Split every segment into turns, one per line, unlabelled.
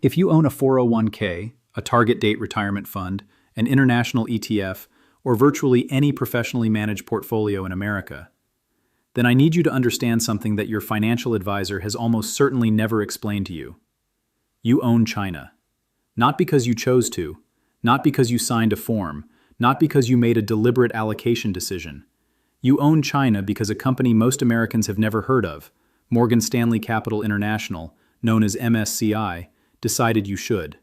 If you own a 401k, a target date retirement fund, an international ETF, or virtually any professionally managed portfolio in America, then I need you to understand something that your financial advisor has almost certainly never explained to you. You own China. Not because you chose to, not because you signed a form, not because you made a deliberate allocation decision. You own China because a company most Americans have never heard of, Morgan Stanley Capital International, known as MSCI, decided you should.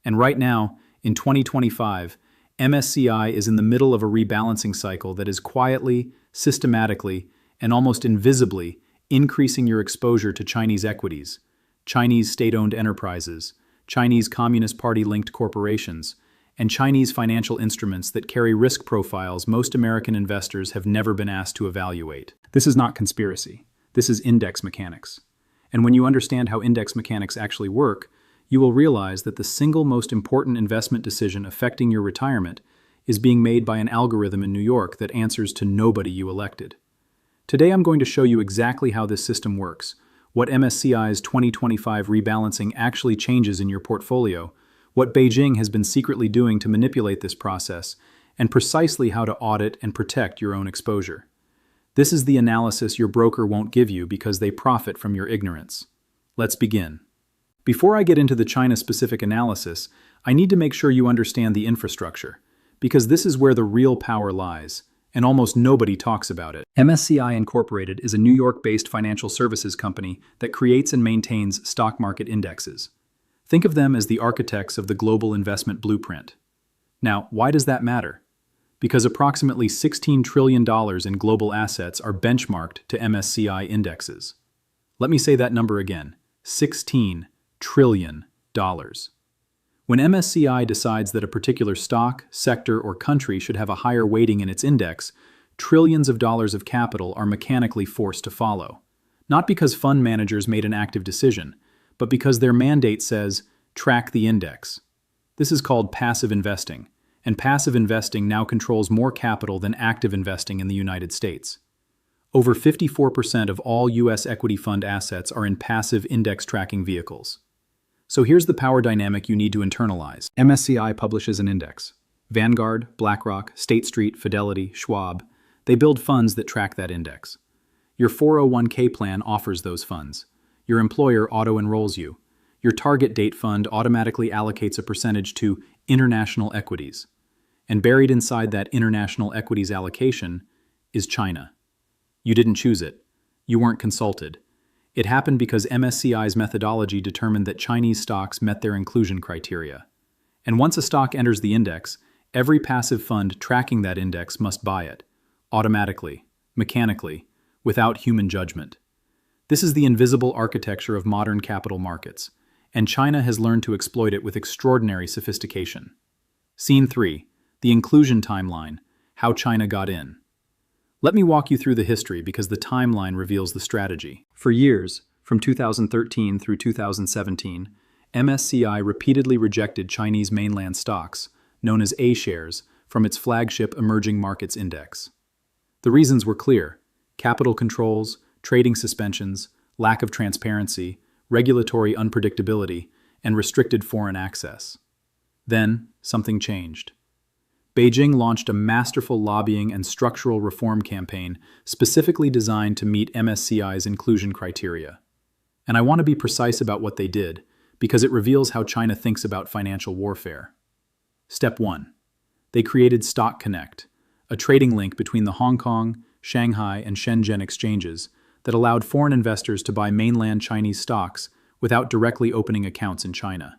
And right now, in 2025, MSCI is in the middle of a rebalancing cycle that is quietly, systematically, and almost invisibly increasing your exposure to Chinese equities, Chinese state-owned enterprises, Chinese Communist Party-linked corporations, and Chinese financial instruments that carry risk profiles most American investors have never been asked to evaluate. This is not conspiracy. This is index mechanics. And when you understand how index mechanics actually work, you will realize that the single most important investment decision affecting your retirement is being made by an algorithm in New York that answers to nobody you elected. Today I'm going to show you exactly how this system works, what MSCI's 2025 rebalancing actually changes in your portfolio, what Beijing has been secretly doing to manipulate this process, and precisely how to audit and protect your own exposure. This is the analysis your broker won't give you because they profit from your ignorance. Let's begin. Before I get into the China-specific analysis, I need to make sure you understand the infrastructure, because this is where the real power lies, and almost nobody talks about it. MSCI Incorporated is a New York-based financial services company that creates and maintains stock market indexes. Think of them as the architects of the global investment blueprint. Now, why does that matter? Because approximately $16 trillion in global assets are benchmarked to MSCI indexes. Let me say that number again, $16 trillion. When MSCI decides that a particular stock, sector, or country should have a higher weighting in its index, trillions of dollars of capital are mechanically forced to follow. Not because fund managers made an active decision, but because their mandate says, track the index. This is called passive investing, and passive investing now controls more capital than active investing in the United States. Over 54% of all U.S. equity fund assets are in passive index tracking vehicles. So here's the power dynamic you need to internalize. MSCI publishes an index. Vanguard, BlackRock, State Street, Fidelity, Schwab, they build funds that track that index. Your 401k plan offers those funds. Your employer auto-enrolls you. Your target date fund automatically allocates a percentage to international equities. And buried inside that international equities allocation is China. You didn't choose it. You weren't consulted. It happened because MSCI's methodology determined that Chinese stocks met their inclusion criteria. And once a stock enters the index, every passive fund tracking that index must buy it, automatically, mechanically, without human judgment. This is the invisible architecture of modern capital markets, and China has learned to exploit it with extraordinary sophistication. Scene 3, the inclusion timeline, how China got in. Let me walk you through the history because the timeline reveals the strategy. For years, from 2013 through 2017, MSCI repeatedly rejected Chinese mainland stocks, known as A-shares, from its flagship Emerging Markets Index. The reasons were clear: capital controls, trading suspensions, lack of transparency, regulatory unpredictability, and restricted foreign access. Then, something changed. Beijing launched a masterful lobbying and structural reform campaign specifically designed to meet MSCI's inclusion criteria. And I want to be precise about what they did, because it reveals how China thinks about financial warfare. Step 1. They created Stock Connect, a trading link between the Hong Kong, Shanghai, and Shenzhen exchanges that allowed foreign investors to buy mainland Chinese stocks without directly opening accounts in China.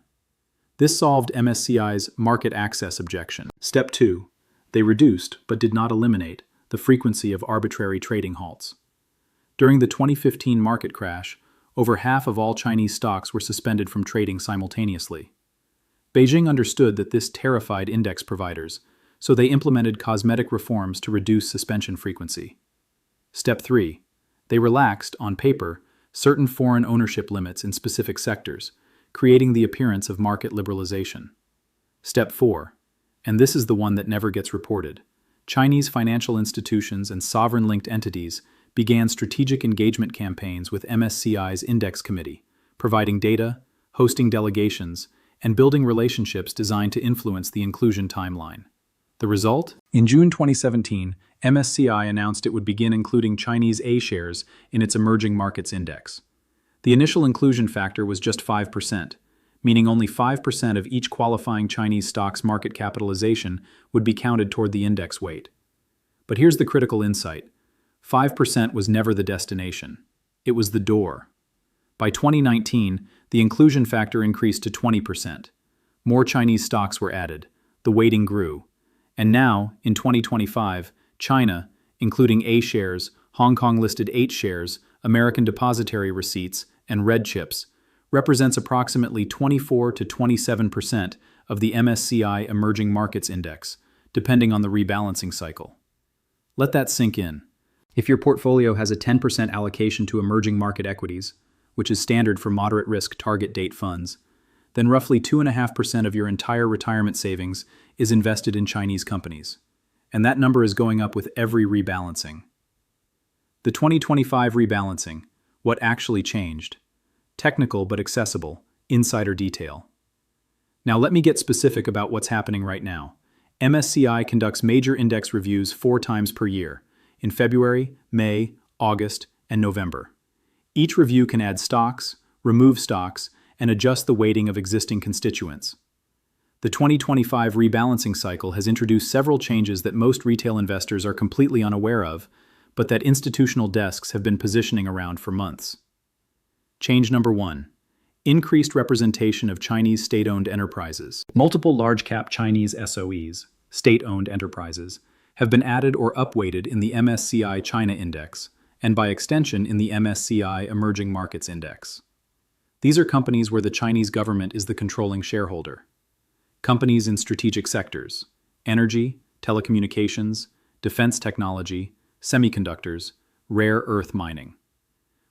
This solved MSCI's market access objection. Step 2. They reduced, but did not eliminate, the frequency of arbitrary trading halts. During the 2015 market crash, over half of all Chinese stocks were suspended from trading simultaneously. Beijing understood that this terrified index providers, so they implemented cosmetic reforms to reduce suspension frequency. Step 3. They relaxed, on paper, certain foreign ownership limits in specific sectors, creating the appearance of market liberalization. Step 4. And this is the one that never gets reported. Chinese financial institutions and sovereign-linked entities began strategic engagement campaigns with MSCI's Index Committee, providing data, hosting delegations, and building relationships designed to influence the inclusion timeline. The result? In June 2017, MSCI announced it would begin including Chinese A shares in its Emerging Markets Index. The initial inclusion factor was just 5%, meaning only 5% of each qualifying Chinese stock's market capitalization would be counted toward the index weight. But here's the critical insight. 5% was never the destination. It was the door. By 2019, the inclusion factor increased to 20%. More Chinese stocks were added. The weighting grew. And now, in 2025, China, including A shares, Hong Kong-listed H shares, American depository receipts, and red chips, represents approximately 24 to 27% of the MSCI Emerging Markets Index, depending on the rebalancing cycle. Let that sink in. If your portfolio has a 10% allocation to emerging market equities, which is standard for moderate risk target date funds, then roughly 2.5% of your entire retirement savings is invested in Chinese companies. And that number is going up with every rebalancing. The 2025 rebalancing, what actually changed? Technical but accessible, insider detail. Now let me get specific about what's happening right now. MSCI conducts major index reviews 4 times per year, in February, May, August, and November. Each review can add stocks, remove stocks, and adjust the weighting of existing constituents. The 2025 rebalancing cycle has introduced several changes that most retail investors are completely unaware of, but that institutional desks have been positioning around for months. Change number 1. Increased representation of Chinese state-owned enterprises. Multiple large-cap Chinese SOEs, state-owned enterprises, have been added or upweighted in the MSCI China Index, and by extension in the MSCI Emerging Markets Index. These are companies where the Chinese government is the controlling shareholder. Companies in strategic sectors: energy, telecommunications, defense technology, semiconductors, rare earth mining.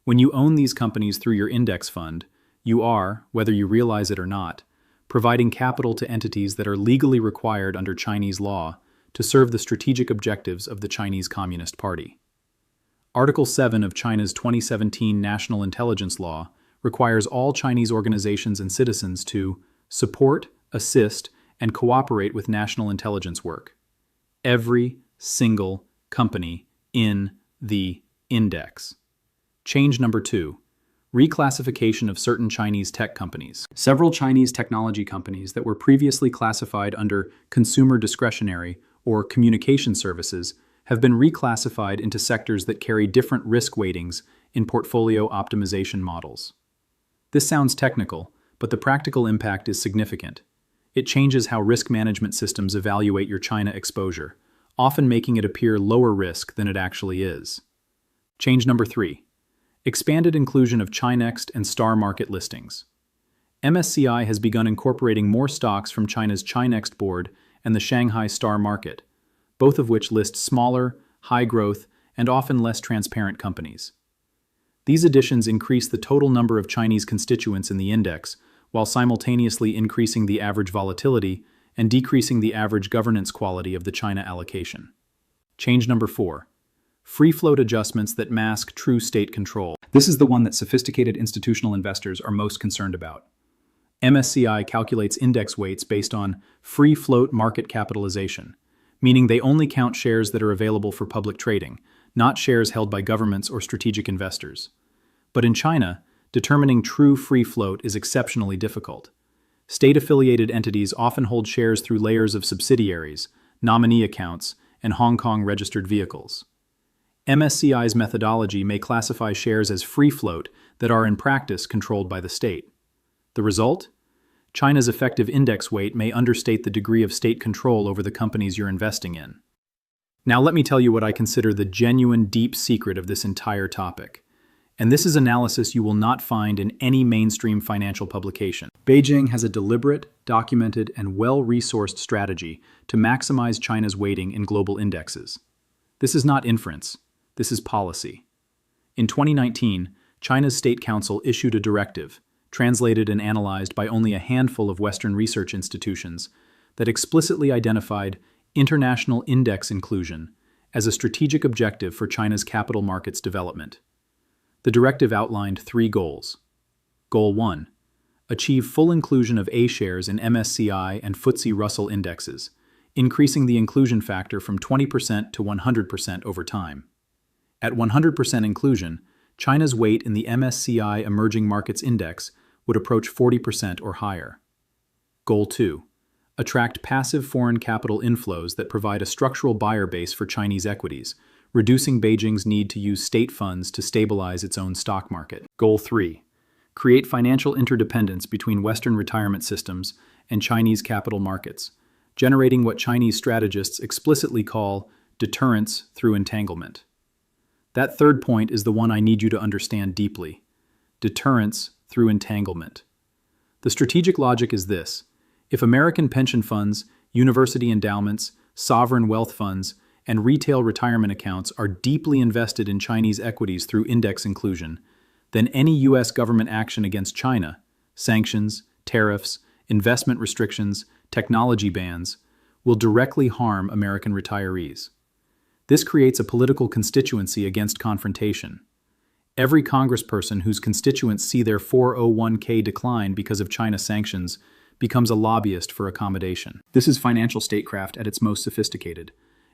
When you own these companies through your index fund, you are, whether you realize it or not, providing capital to entities that are legally required under Chinese law to serve the strategic objectives of the Chinese Communist Party. Article 7 of China's 2017 National Intelligence Law requires all Chinese organizations and citizens to support, assist, and cooperate with national intelligence work. Every single company in the index. Change number 2. Reclassification of certain Chinese tech companies. Several Chinese technology companies that were previously classified under consumer discretionary or communication services have been reclassified into sectors that carry different risk weightings in portfolio optimization models. This sounds technical, but the practical impact is significant. It changes how risk management systems evaluate your China exposure, often making it appear lower risk than it actually is. Change number 3. Expanded inclusion of Chinext and Star Market listings. MSCI has begun incorporating more stocks from China's Chinext board and the Shanghai Star Market, both of which list smaller, high-growth, and often less transparent companies. These additions increase the total number of Chinese constituents in the index, while simultaneously increasing the average volatility and decreasing the average governance quality of the China allocation. Change number 4. Free float adjustments that mask true state control. This is the one that sophisticated institutional investors are most concerned about. MSCI calculates index weights based on free float market capitalization, meaning they only count shares that are available for public trading, not shares held by governments or strategic investors. But in China, determining true free float is exceptionally difficult. State-affiliated entities often hold shares through layers of subsidiaries, nominee accounts, and Hong Kong registered vehicles. MSCI's methodology may classify shares as free float that are in practice controlled by the state. The result? China's effective index weight may understate the degree of state control over the companies you're investing in. Now let me tell you what I consider the genuine deep secret of this entire topic. And this is analysis you will not find in any mainstream financial publication. Beijing has a deliberate, documented, and well-resourced strategy to maximize China's weighting in global indexes. This is not inference. This is policy. In 2019, China's State Council issued a directive, translated and analyzed by only a handful of Western research institutions, that explicitly identified international index inclusion as a strategic objective for China's capital markets development. The directive outlined 3 goals. Goal 1. Achieve full inclusion of A shares in MSCI and FTSE Russell indexes, increasing the inclusion factor from 20% to 100% over time. At 100% inclusion, China's weight in the MSCI Emerging Markets Index would approach 40% or higher. Goal 2. Attract passive foreign capital inflows that provide a structural buyer base for Chinese equities, reducing Beijing's need to use state funds to stabilize its own stock market. Goal 3. Create financial interdependence between Western retirement systems and Chinese capital markets, generating what Chinese strategists explicitly call deterrence through entanglement. That third point is the one I need you to understand deeply. Deterrence through entanglement. The strategic logic is this. If American pension funds, university endowments, sovereign wealth funds, and retail retirement accounts are deeply invested in Chinese equities through index inclusion, then any U.S. government action against China, sanctions, tariffs, investment restrictions, technology bans, will directly harm American retirees. This creates a political constituency against confrontation. Every congressperson whose constituents see their 401k decline because of China sanctions becomes a lobbyist for accommodation. This is financial statecraft at its most sophisticated,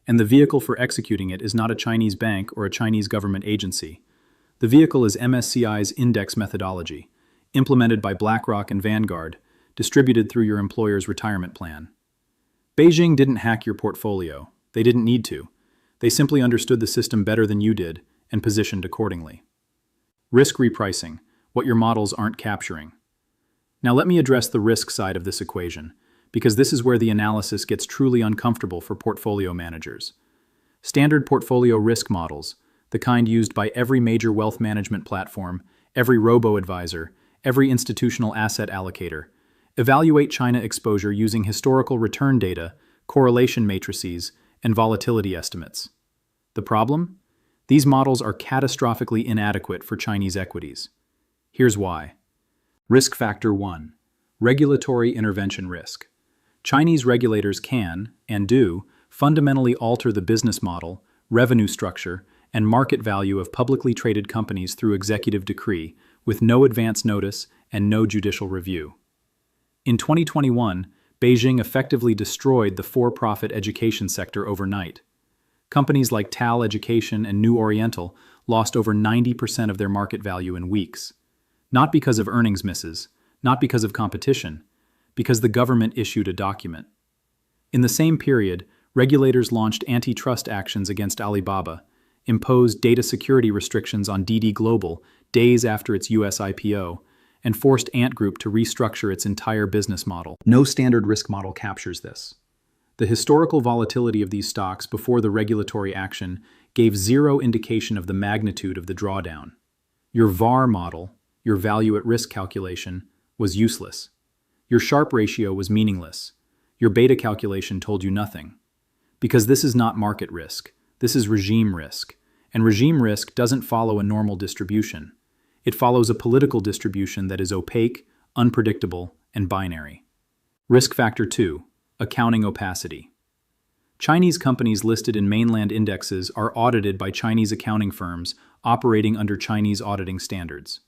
and the vehicle for executing it is not a Chinese bank or a Chinese government agency. The vehicle is MSCI's index methodology, implemented by BlackRock and Vanguard, distributed through your employer's retirement plan. Beijing didn't hack your portfolio. They didn't need to. They simply understood the system better than you did and positioned accordingly. Risk repricing, what your models aren't capturing. Now let me address the risk side of this equation, because this is where the analysis gets truly uncomfortable for portfolio managers. Standard portfolio risk models, the kind used by every major wealth management platform, every robo-advisor, every institutional asset allocator, evaluate China exposure using historical return data, correlation matrices, and volatility estimates. The problem? These models are catastrophically inadequate for Chinese equities. Here's why. Risk Factor 1. Regulatory intervention risk. Chinese regulators can, and do, fundamentally alter the business model, revenue structure, and market value of publicly traded companies through executive decree, with no advance notice and no judicial review. In 2021, Beijing effectively destroyed the for-profit education sector overnight. Companies like TAL Education and New Oriental lost over 90% of their market value in weeks. Not because of earnings misses, not because of competition, because the government issued a document. In the same period, regulators launched antitrust actions against Alibaba, imposed data security restrictions on DD Global days after its US IPO, and forced Ant Group to restructure its entire business model. No standard risk model captures this. The historical volatility of these stocks before the regulatory action gave zero indication of the magnitude of the drawdown. Your VAR model, your value at risk calculation, was useless. Your Sharpe ratio was meaningless. Your beta calculation told you nothing. Because this is not market risk, this is regime risk. And regime risk doesn't follow a normal distribution. It follows a political distribution that is opaque, unpredictable, and binary. Risk Factor 2. Accounting opacity. Chinese companies listed in mainland indexes are audited by Chinese accounting firms operating under Chinese auditing standards.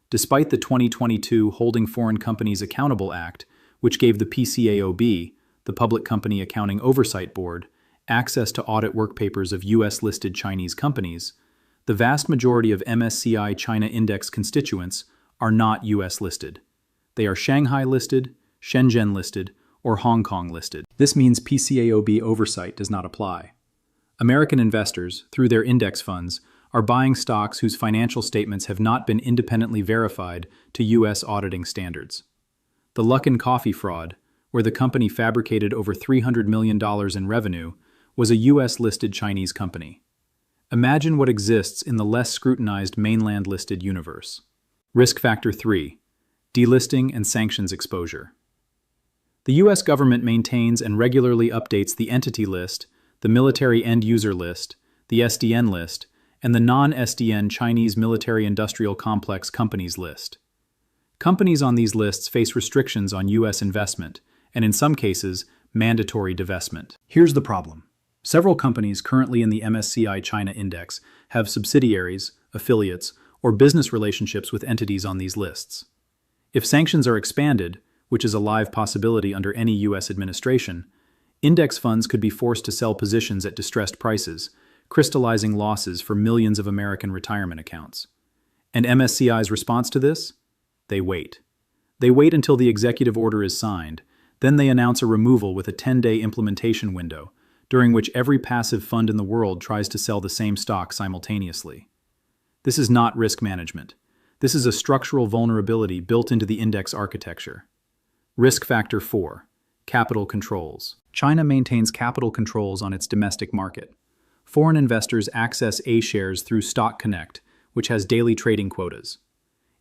Despite the 2022 Holding Foreign Companies Accountable Act, which gave the PCAOB, the Public Company Accounting Oversight Board, access to audit work papers of U.S.-listed Chinese companies, the vast majority of MSCI China Index constituents are not U.S.-listed. They are Shanghai-listed, Shenzhen-listed, or Hong Kong-listed. This means PCAOB oversight does not apply. American investors, through their index funds, are buying stocks whose financial statements have not been independently verified to U.S. auditing standards. The Luckin Coffee fraud, where the company fabricated over $300 million in revenue, was a U.S.-listed Chinese company. Imagine what exists in the less scrutinized mainland-listed universe. Risk Factor 3. Delisting and sanctions exposure. The U.S. government maintains and regularly updates the Entity List, the Military End User List, the SDN List, and the non-SDN Chinese Military Industrial Complex Companies List. Companies on these lists face restrictions on U.S. investment, and in some cases, mandatory divestment. Here's the problem. Several companies currently in the MSCI China Index have subsidiaries, affiliates, or business relationships with entities on these lists. If sanctions are expanded, which is a live possibility under any U.S. administration, index funds could be forced to sell positions at distressed prices, crystallizing losses for millions of American retirement accounts. And MSCI's response to this? They wait. They wait until the executive order is signed, then they announce a removal with a 10-day implementation window, during which every passive fund in the world tries to sell the same stock simultaneously. This is not risk management. This is a structural vulnerability built into the index architecture. Risk factor 4. Capital controls. China maintains capital controls on its domestic market. Foreign investors access A shares through Stock Connect, which has daily trading quotas.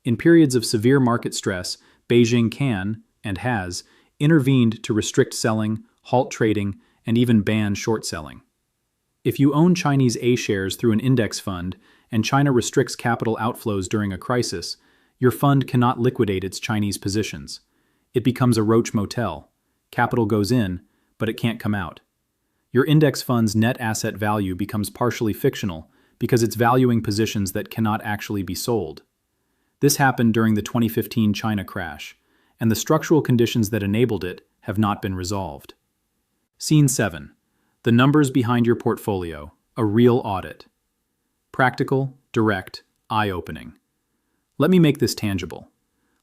In periods of severe market stress, Beijing can, and has, intervened to restrict selling, halt trading, and even ban short selling. If you own Chinese A shares through an index fund and China restricts capital outflows during a crisis, your fund cannot liquidate its Chinese positions. It becomes a roach motel. Capital goes in, but it can't come out. Your index fund's net asset value becomes partially fictional because it's valuing positions that cannot actually be sold. This happened during the 2015 China crash, and the structural conditions that enabled it have not been resolved. Scene 7. The numbers behind your portfolio, a real audit. Practical, direct, eye-opening. Let me make this tangible.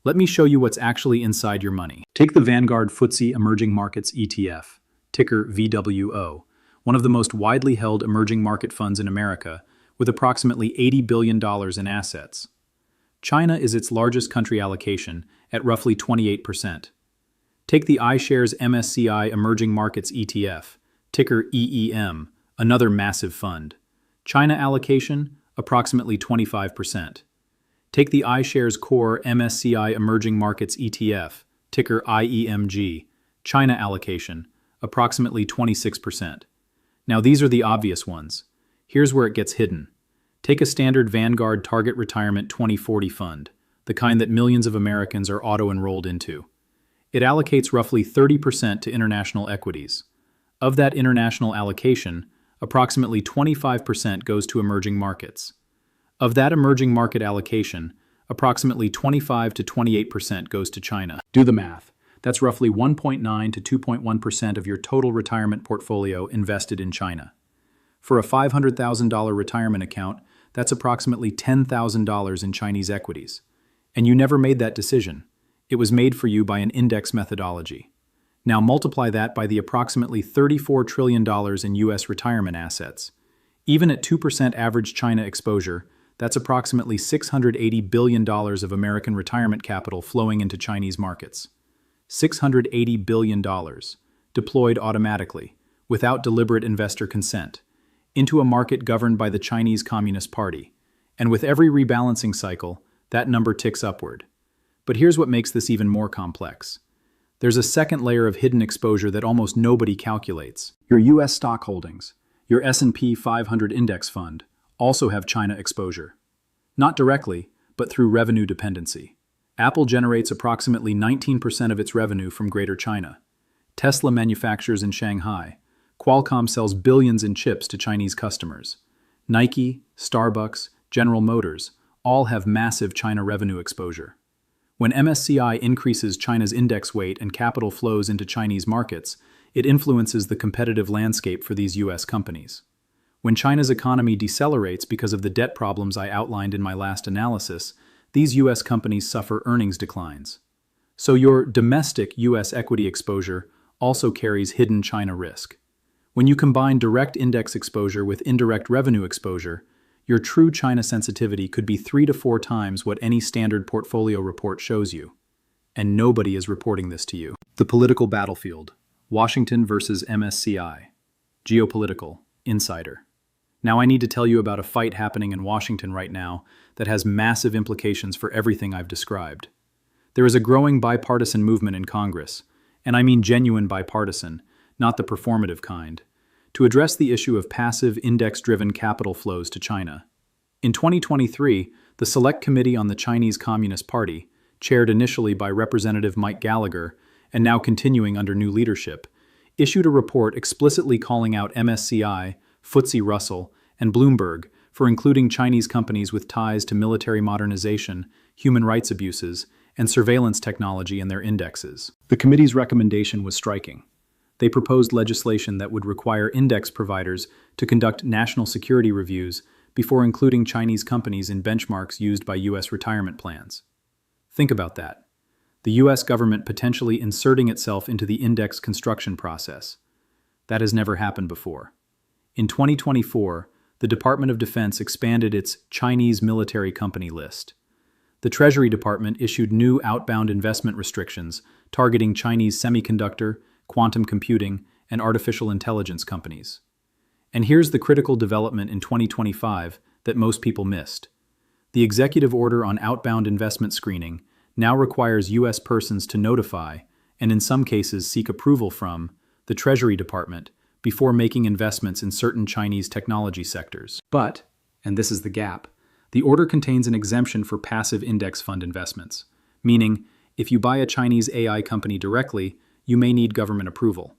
Let me show you what's actually inside your money. Take the Vanguard FTSE Emerging Markets ETF, ticker VWO, one of the most widely held emerging market funds in America, with approximately $80 billion in assets. China is its largest country allocation, at roughly 28%. Take the iShares MSCI Emerging Markets ETF, ticker EEM, another massive fund. China allocation, approximately 25%. Take the iShares Core MSCI Emerging Markets ETF, ticker IEMG, China allocation, approximately 26%. Now these are the obvious ones. Here's where it gets hidden. Take a standard Vanguard Target Retirement 2040 fund, the kind that millions of Americans are auto-enrolled into. It allocates roughly 30% to international equities. Of that international allocation, approximately 25% goes to emerging markets. Of that emerging market allocation, approximately 25 to 28% goes to China. Do the math. That's roughly 1.9 to 2.1% of your total retirement portfolio invested in China. For a $500,000 retirement account, that's approximately $10,000 in Chinese equities. And you never made that decision. It was made for you by an index methodology. Now multiply that by the approximately $34 trillion in U.S. retirement assets. Even at 2% average China exposure, that's approximately $680 billion of American retirement capital flowing into Chinese markets. $680 billion, deployed automatically, without deliberate investor consent, into a market governed by the Chinese Communist Party. And with every rebalancing cycle, that number ticks upward. But here's what makes this even more complex. There's a second layer of hidden exposure that almost nobody calculates. Your U.S. stock holdings, your S&P 500 index fund, also have China exposure. Not directly, but through revenue dependency. Apple generates approximately 19% of its revenue from Greater China. Tesla manufactures in Shanghai. Qualcomm sells billions in chips to Chinese customers. Nike, Starbucks, General Motors all have massive China revenue exposure. When MSCI increases China's index weight and capital flows into Chinese markets, it influences the competitive landscape for these U.S. companies. When China's economy decelerates because of the debt problems I outlined in my last analysis, these U.S. companies suffer earnings declines. So your domestic U.S. equity exposure also carries hidden China risk. When you combine direct index exposure with indirect revenue exposure, your true China sensitivity could be 3 to 4 times what any standard portfolio report shows you. And nobody is reporting this to you. The political battlefield. Washington versus MSCI. Geopolitical. Insider. Now I need to tell you about a fight happening in Washington right now that has massive implications for everything I've described. There is a growing bipartisan movement in Congress, and I mean genuine bipartisan, not the performative kind, to address the issue of passive index-driven capital flows to China. In 2023, the Select Committee on the Chinese Communist Party, chaired initially by Representative Mike Gallagher and now continuing under new leadership, issued a report explicitly calling out MSCI, FTSE Russell, and Bloomberg for including Chinese companies with ties to military modernization, human rights abuses, and surveillance technology in their indexes. The committee's recommendation was striking. They proposed legislation that would require index providers to conduct national security reviews before including Chinese companies in benchmarks used by U.S. retirement plans. Think about that. The U.S. government potentially inserting itself into the index construction process. That has never happened before. In 2024, the Department of Defense expanded its Chinese military company list. The Treasury Department issued new outbound investment restrictions targeting Chinese semiconductor, quantum computing, and artificial intelligence companies. And here's the critical development in 2025 that most people missed. The executive order on outbound investment screening now requires U.S. persons to notify, and in some cases seek approval from, the Treasury Department before making investments in certain Chinese technology sectors. But, and this is the gap, the order contains an exemption for passive index fund investments, meaning if you buy a Chinese AI company directly, you may need government approval.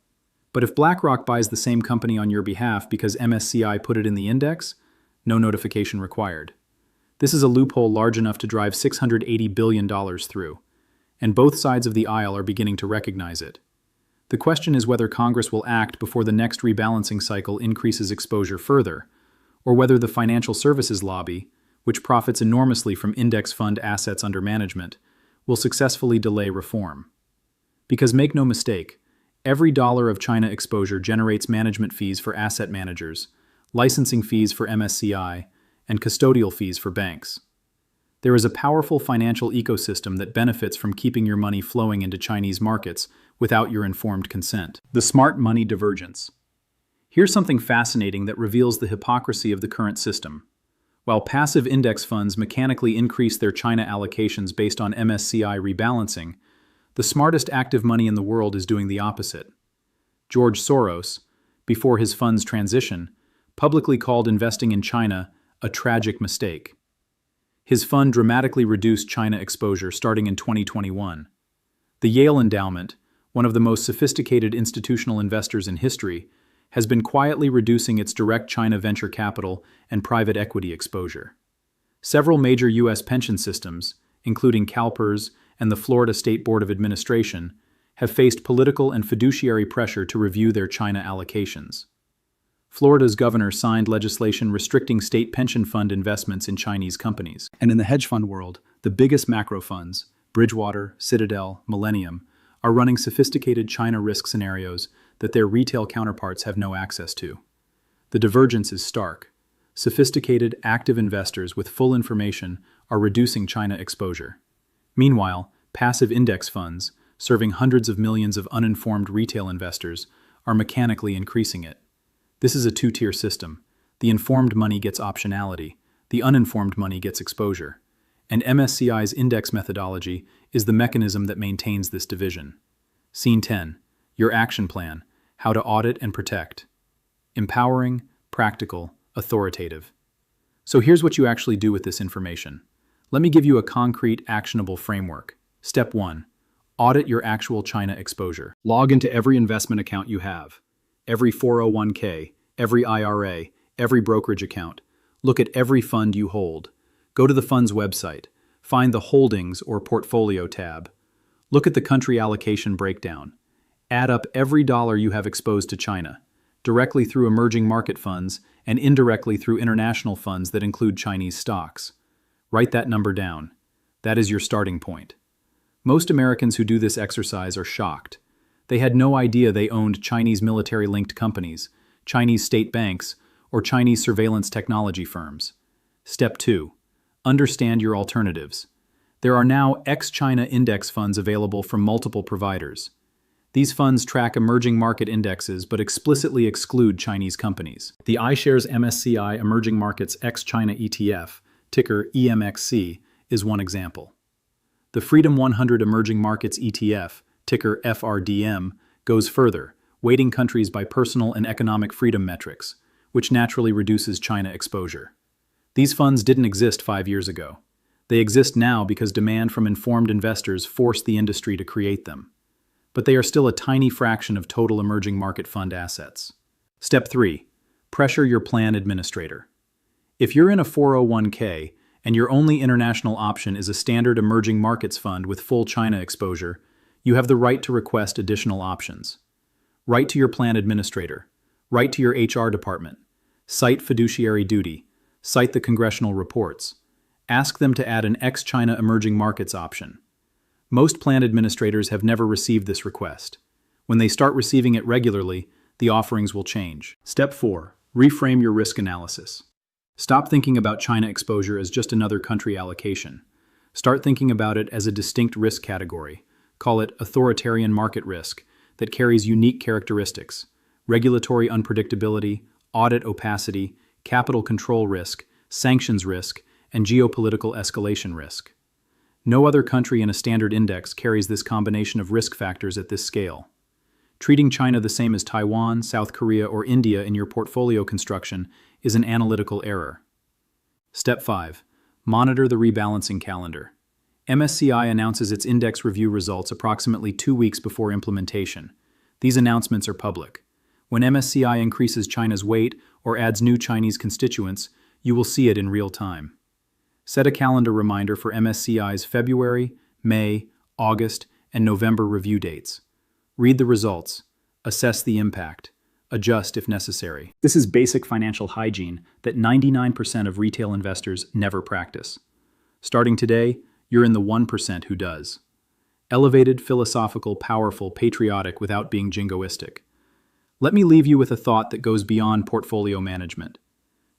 But if BlackRock buys the same company on your behalf because MSCI put it in the index, no notification required. This is a loophole large enough to drive $680 billion through, and both sides of the aisle are beginning to recognize it. The question is whether Congress will act before the next rebalancing cycle increases exposure further, or whether the financial services lobby, which profits enormously from index fund assets under management, will successfully delay reform. Because make no mistake, every dollar of China exposure generates management fees for asset managers, licensing fees for MSCI, and custodial fees for banks. There is a powerful financial ecosystem that benefits from keeping your money flowing into Chinese markets without your informed consent. The smart money divergence. Here's something fascinating that reveals the hypocrisy of the current system. While passive index funds mechanically increase their China allocations based on MSCI rebalancing, the smartest active money in the world is doing the opposite. George Soros, before his fund's transition, publicly called investing in China a tragic mistake. His fund dramatically reduced China exposure starting in 2021. The Yale Endowment, one of the most sophisticated institutional investors in history, has been quietly reducing its direct China venture capital and private equity exposure. Several major U.S. pension systems, including CalPERS and the Florida State Board of Administration, have faced political and fiduciary pressure to review their China allocations. Florida's governor signed legislation restricting state pension fund investments in Chinese companies. And in the hedge fund world, the biggest macro funds, Bridgewater, Citadel, Millennium, are running sophisticated China risk scenarios that their retail counterparts have no access to. The divergence is stark. Sophisticated, active investors with full information are reducing China exposure. Meanwhile, passive index funds, serving hundreds of millions of uninformed retail investors, are mechanically increasing it. This is a two-tier system. The informed money gets optionality, the uninformed money gets exposure. And MSCI's index methodology is the mechanism that maintains this division. Scene 10. Your action plan. How to audit and protect. Empowering, practical, authoritative. So here's what you actually do with this information. Let me give you a concrete, actionable framework. Step 1. Audit your actual China exposure. Log into every investment account you have. Every 401k, every IRA, every brokerage account. Look at every fund you hold. Go to the fund's website. Find the Holdings or Portfolio tab. Look at the country allocation breakdown. Add up every dollar you have exposed to China, directly through emerging market funds and indirectly through international funds that include Chinese stocks. Write that number down. That is your starting point. Most Americans who do this exercise are shocked. They had no idea they owned Chinese military-linked companies, Chinese state banks, or Chinese surveillance technology firms. Step 2. Understand your alternatives. There are now ex-China index funds available from multiple providers. These funds track emerging market indexes but explicitly exclude Chinese companies. The iShares MSCI Emerging Markets ex-China ETF, ticker EMXC, is one example. The Freedom 100 Emerging Markets ETF, ticker FRDM, goes further, weighting countries by personal and economic freedom metrics, which naturally reduces China exposure. These funds didn't exist 5 years ago. They exist now because demand from informed investors forced the industry to create them. But they are still a tiny fraction of total emerging market fund assets. Step 3. Pressure your plan administrator. If you're in a 401k and your only international option is a standard emerging markets fund with full China exposure, you have the right to request additional options. Write to your plan administrator. Write to your HR department. Cite fiduciary duty. Cite the congressional reports. Ask them to add an ex-China emerging markets option. Most plan administrators have never received this request. When they start receiving it regularly, the offerings will change. Step 4. Reframe your risk analysis. Stop thinking about China exposure as just another country allocation. Start thinking about it as a distinct risk category. Call it authoritarian market risk that carries unique characteristics: regulatory unpredictability, audit opacity, capital control risk, sanctions risk, and geopolitical escalation risk. No other country in a standard index carries this combination of risk factors at this scale. Treating China the same as Taiwan, South Korea, or India in your portfolio construction is an analytical error. Step 5. Monitor the rebalancing calendar. MSCI announces its index review results approximately 2 weeks before implementation. These announcements are public. When MSCI increases China's weight or adds new Chinese constituents, you will see it in real time. Set a calendar reminder for MSCI's February, May, August, and November review dates. Read the results, assess the impact, adjust if necessary. This is basic financial hygiene that 99% of retail investors never practice. Starting today, you're in the 1% who does. Elevated, philosophical, powerful, patriotic without being jingoistic. Let me leave you with a thought that goes beyond portfolio management.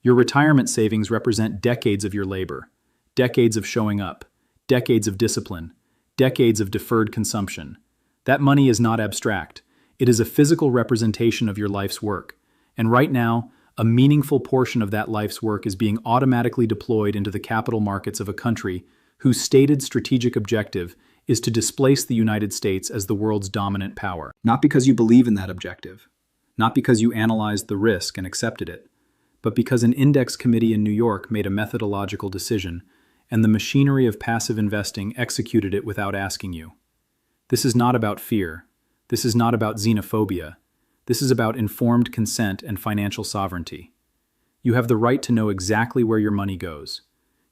Your retirement savings represent decades of your labor, decades of showing up, decades of discipline, decades of deferred consumption. That money is not abstract. It is a physical representation of your life's work. And right now, a meaningful portion of that life's work is being automatically deployed into the capital markets of a country whose stated strategic objective is to displace the United States as the world's dominant power. Not because you believe in that objective, not because you analyzed the risk and accepted it, but because an index committee in New York made a methodological decision and the machinery of passive investing executed it without asking you. This is not about fear. This is not about xenophobia. This is about informed consent and financial sovereignty. You have the right to know exactly where your money goes.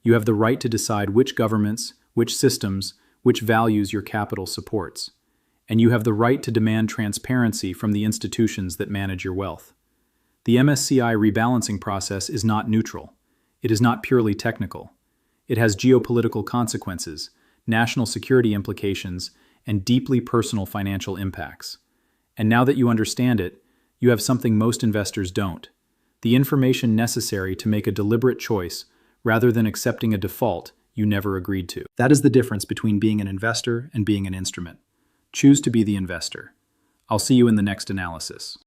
You have the right to decide which governments, which systems, which values your capital supports. And you have the right to demand transparency from the institutions that manage your wealth. The MSCI rebalancing process is not neutral. It is not purely technical. It has geopolitical consequences, national security implications, and deeply personal financial impacts. And now that you understand it, you have something most investors don't: the information necessary to make a deliberate choice rather than accepting a default you never agreed to. That is the difference between being an investor and being an instrument. Choose to be the investor. I'll see you in the next analysis.